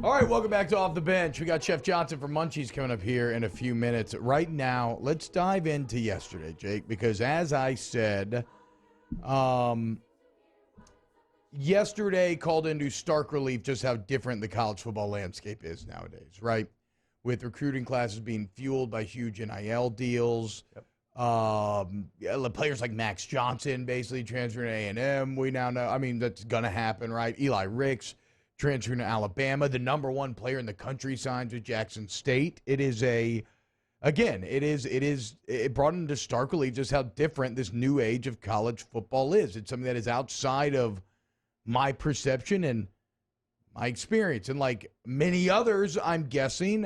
All right, welcome back to Off the Bench. We got Chef Johnson from Munchies coming up here in a few minutes. Right now, let's dive into yesterday, Jake, because as I said, yesterday called into stark relief just how different the college football landscape is nowadays, right? With recruiting classes being fueled by huge NIL deals. Yep. Players like Max Johnson basically transferring to A&M. We now know, I mean, that's going to happen, right? Eli Ricks transferring to Alabama. The number one player in the country signs with Jackson State. It brought into stark relief just how different this new age of college football is. It's something that is outside of my perception and my experience. And like many others, I'm guessing,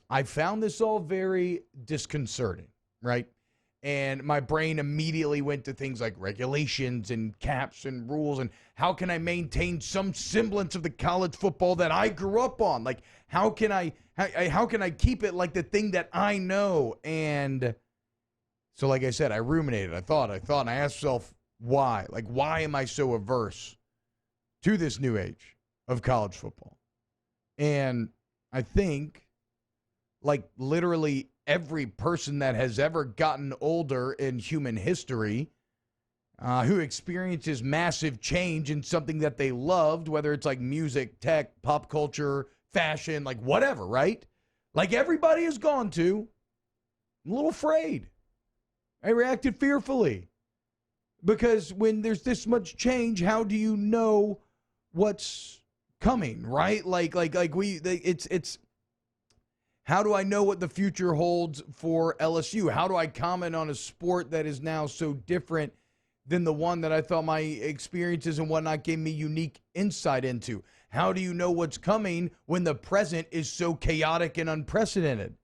I found this all very disconcerting, right? And my brain immediately went to things like regulations and caps and rules and how can I maintain some semblance of the college football that I grew up on? Like, how can I keep it like the thing that I know? And so, like I said, I ruminated. I thought, and I asked myself, why? Like, why am I so averse to this new age of college football? And I think, like, literally every person that has ever gotten older in human history who experiences massive change in something that they loved, whether it's like music, tech, pop culture, fashion, like whatever, right? Like everybody has gone to, I'm a little afraid. I reacted fearfully. Because when there's this much change, how do you know what's coming, right? It's how do I know what the future holds for LSU? How do I comment on a sport that is now so different than the one that I thought my experiences and whatnot gave me unique insight into? How do you know what's coming when the present is so chaotic and unprecedented?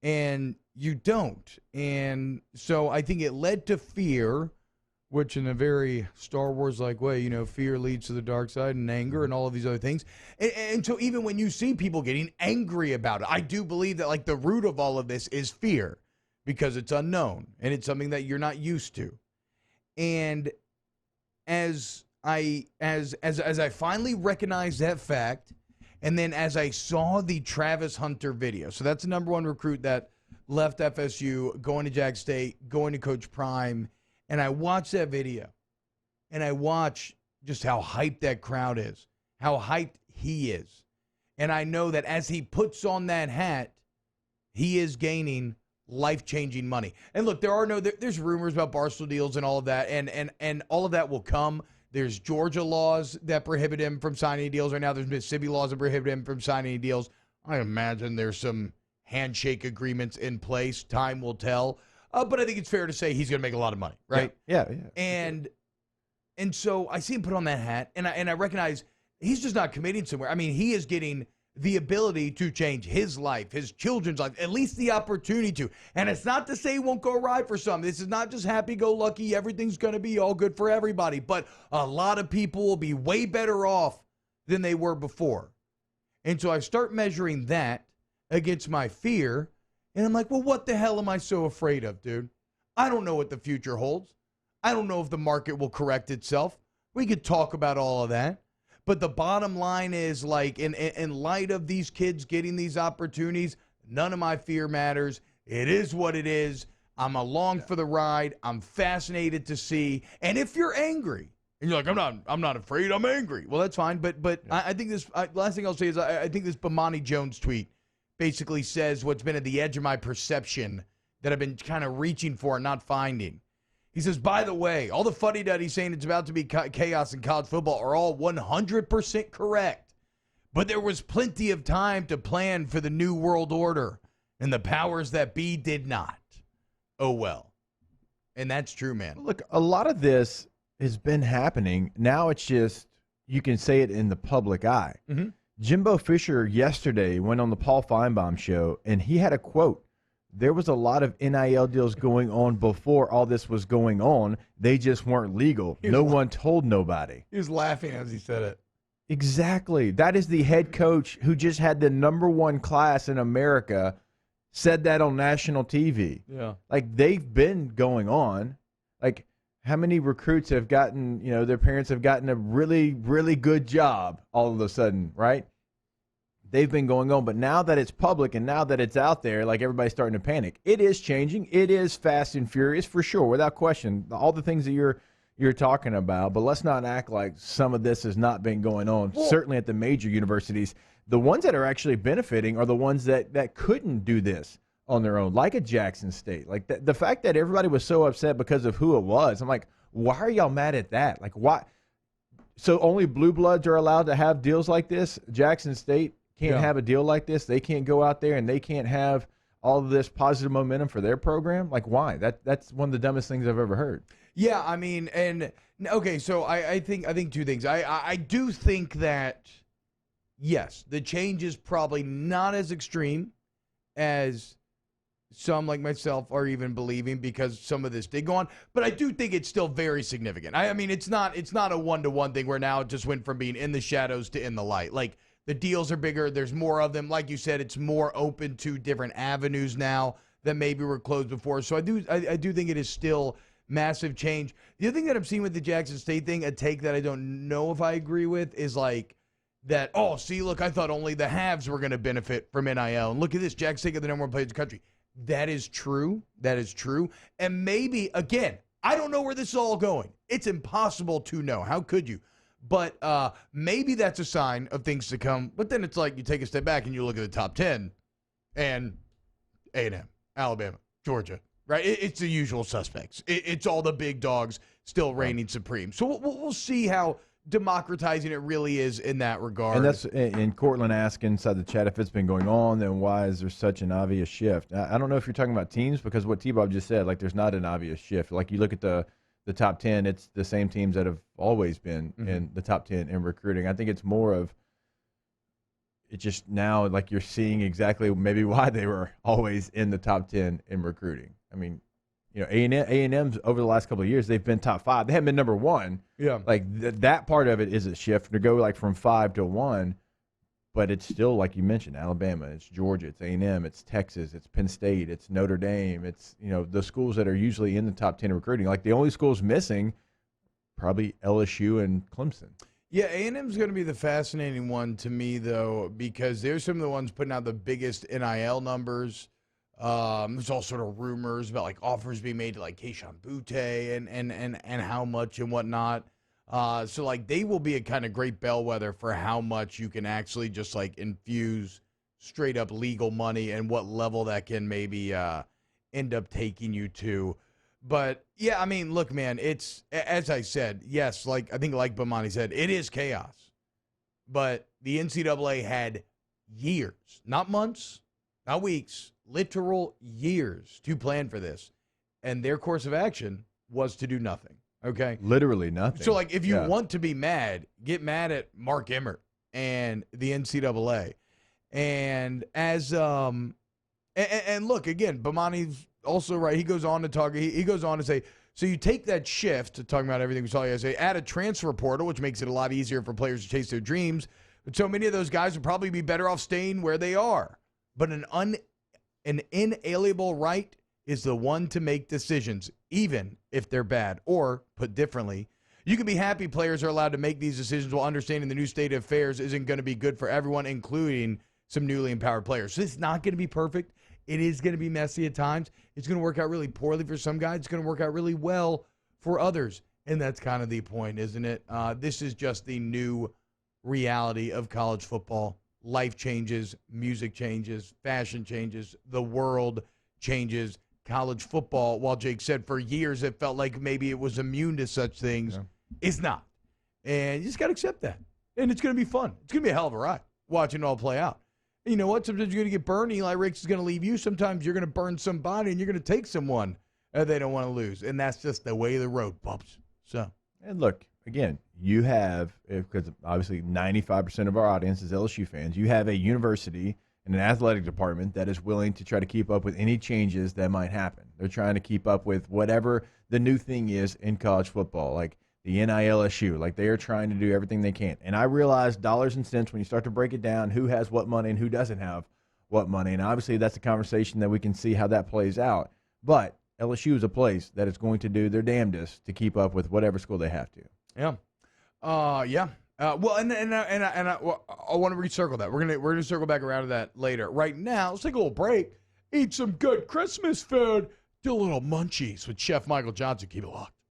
And you don't. And so I think it led to fear, which in a very Star Wars-like way, you know, fear leads to the dark side and anger and all of these other things. And so even when you see people getting angry about it, I do believe that like the root of all of this is fear because it's unknown and it's something that you're not used to. And as I finally recognized that fact, and then as I saw the Travis Hunter video, so that's the number one recruit that left FSU, going to Jack State, going to Coach Prime, and I watched that video, and I watch just how hyped that crowd is, how hyped he is. And I know that as he puts on that hat, he is gaining life-changing money. And look, there's rumors about Barstool deals and all of that, and all of that will come. There's Georgia laws that prohibit him from signing deals right now. There's Mississippi laws that prohibit him from signing deals. I imagine there's some handshake agreements in place. Time will tell. But I think it's fair to say he's going to make a lot of money, right? Yeah. And so I see him put on that hat, and I recognize he's just not committing somewhere. I mean, he is getting the ability to change his life, his children's life, at least the opportunity to. And it's not to say it won't go right for some. This is not just happy-go-lucky, everything's going to be all good for everybody. But a lot of people will be way better off than they were before. And so I start measuring that against my fear, and I'm like, well, what the hell am I so afraid of, dude? I don't know what the future holds. I don't know if the market will correct itself. We could talk about all of that. But the bottom line is, like, in light of these kids getting these opportunities, none of my fear matters. It is what it is. I'm along for the ride. I'm fascinated to see. And if you're angry, and you're like, I'm not afraid, I'm angry. Well, that's fine. But yeah. I think this, last thing I'll say is I think this Bomani Jones tweet basically says what's been at the edge of my perception that I've been kind of reaching for and not finding. He says, by the way, all the fuddy-duddy saying it's about to be chaos in college football are all 100% correct. But there was plenty of time to plan for the new world order, and the powers that be did not. Oh, well. And that's true, man. Look, a lot of this has been happening. Now it's just, you can say it in the public eye. Mm-hmm. Jimbo Fisher yesterday went on the Paul Feinbaum show, and he had a quote. There was a lot of NIL deals going on before all this was going on. They just weren't legal. No one told nobody. He was laughing as he said it. Exactly. That is the head coach who just had the #1 class in America said that on national TV. Yeah. Like, they've been going on. Like, how many recruits have gotten, their parents have gotten a really, really good job all of a sudden, right? they've been going on. But now that it's public and now that it's out there, like everybody's starting to panic. It is changing. It is fast and furious for sure, without question. All the things that you're talking about, but let's not act like some of this has not been going on. Well, certainly at the major universities, the ones that are actually benefiting are the ones that couldn't do this on their own, like a Jackson State. Like the fact that everybody was so upset because of who it was, I'm like, why are y'all mad at that? Like, why? So only blue bloods are allowed to have deals like this? Jackson State can't have a deal like this? They can't go out there and they can't have all of this positive momentum for their program? Like, why? That's one of the dumbest things I've ever heard. Yeah, I mean, and okay, so I think two things. I do think that, yes, the change is probably not as extreme as some like myself are even believing, because some of this did go on, but I do think it's still very significant. I mean, it's not a one-to-one thing where now it just went from being in the shadows to in the light. Like, the deals are bigger, there's more of them. Like you said, it's more open to different avenues now that maybe were closed before. So I do think it is still massive change. The other thing that I'm seeing with the Jackson State thing, a take that I don't know if I agree with, is like that, oh, see, look, I thought only the haves were going to benefit from NIL. And look at this, Jackson State got the number one player in the country. That is true. That is true. And maybe, again, I don't know where this is all going. It's impossible to know. How could you? But maybe that's a sign of things to come. But then it's like you take a step back and you look at the top 10 and A&M, Alabama, Georgia, right? It's the usual suspects. It's all the big dogs still reigning supreme. So we'll see how democratizing it really is in that regard. And that's in Cortland asked inside the chat, if it's been going on, then why is there such an obvious shift? I don't know if you're talking about teams, because what T-Bob just said, like, there's not an obvious shift. Like, you look at the top 10, it's the same teams that have always been in the top 10 in recruiting. I think it's more of, it's just now, like, you're seeing exactly maybe why they were always in the top 10 in recruiting. I mean, you know, A&M's over the last couple of years, they've been top 5. They haven't been number 1. Yeah. Like, that part of it is a shift to go, like, from 5 to 1. But it's still, like you mentioned, Alabama, it's Georgia, it's A&M, it's Texas, it's Penn State, it's Notre Dame. It's, you know, the schools that are usually in the top 10 recruiting. Like, the only schools missing, probably LSU and Clemson. Yeah, A&M's going to be the fascinating one to me, though, because they're some of the ones putting out the biggest NIL numbers. There's all sort of rumors about, like, offers being made to, like, Keishawn Butte and how much and whatnot. So, like, they will be a kind of great bellwether for how much you can actually just, like, infuse straight up legal money and what level that can maybe end up taking you to. But, yeah, I mean, look, man, it's, as I said, yes, like, I think like Bomani said, it is chaos. But the NCAA had years, not months, not weeks, literal years to plan for this. And their course of action was to do nothing. Okay. Literally nothing. So, like, if you want to be mad, get mad at Mark Emmert and the NCAA. And as and look, again, Bomani's also right. He goes on to talk. He goes on to say, so you take that shift, talking about everything we saw yesterday, add a transfer portal, which makes it a lot easier for players to chase their dreams. But so many of those guys would probably be better off staying where they are. But an inalienable right is the one to make decisions, even if they're bad. Or, put differently, you can be happy players are allowed to make these decisions while understanding the new state of affairs isn't going to be good for everyone, including some newly empowered players. So it's not going to be perfect. It is going to be messy at times. It's going to work out really poorly for some guys. It's going to work out really well for others. And that's kind of the point, isn't it? This is just the new reality of college football. Life changes, music changes, fashion changes, the world changes. College football, while Jake said for years it felt like maybe it was immune to such things, it's not. And you just got to accept that. And it's going to be fun. It's going to be a hell of a ride watching it all play out. And you know what? Sometimes you're going to get burned. Eli Ricks is going to leave you. Sometimes you're going to burn somebody and you're going to take someone they don't want to lose. And that's just the way the road bumps. So, and look, again, you have, because obviously 95% of our audience is LSU fans, you have a university and an athletic department that is willing to try to keep up with any changes that might happen. They're trying to keep up with whatever the new thing is in college football, like the NIL issue. Like, they are trying to do everything they can. And I realize dollars and cents, when you start to break it down, who has what money and who doesn't have what money. And obviously that's a conversation that we can see how that plays out. But LSU is a place that is going to do their damnedest to keep up with whatever school they have to. Yeah. Yeah. Well, I want to recircle that. We're gonna circle back around to that later. Right now, let's take a little break. Eat some good Christmas food. Do a little munchies with Chef Michael Johnson. Keep it locked.